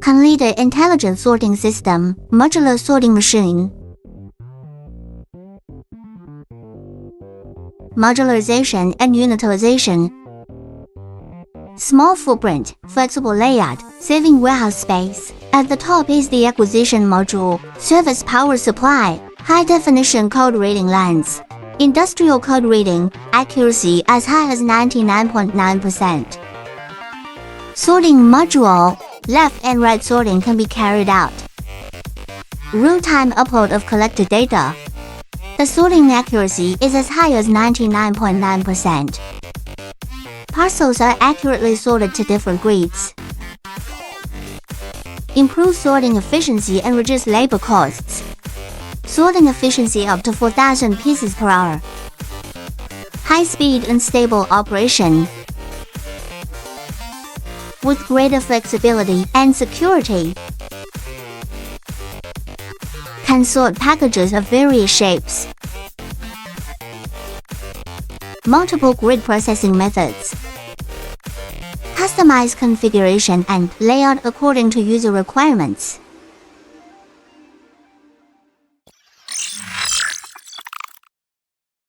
can lead an intelligent sorting system, modular sorting machine. Modularization and unitization. Small footprint, flexible layout, saving warehouse space. At the top is the acquisition module, service power supply, high-definition code reading lens. Industrial code reading, accuracy as high as 99.9%. Sorting module, left and right sorting can be carried out. Real-time upload of collected data. The sorting accuracy is as high as 99.9%. Parcels are accurately sorted to different grades. Improve sorting efficiency and reduce labor costs. Sorting efficiency up to 4,000 pieces per hour. High speed and stable operation. With greater flexibility and security. Can sort packages of various shapes. Multiple grid processing methods. Customize configuration and layout according to user requirements.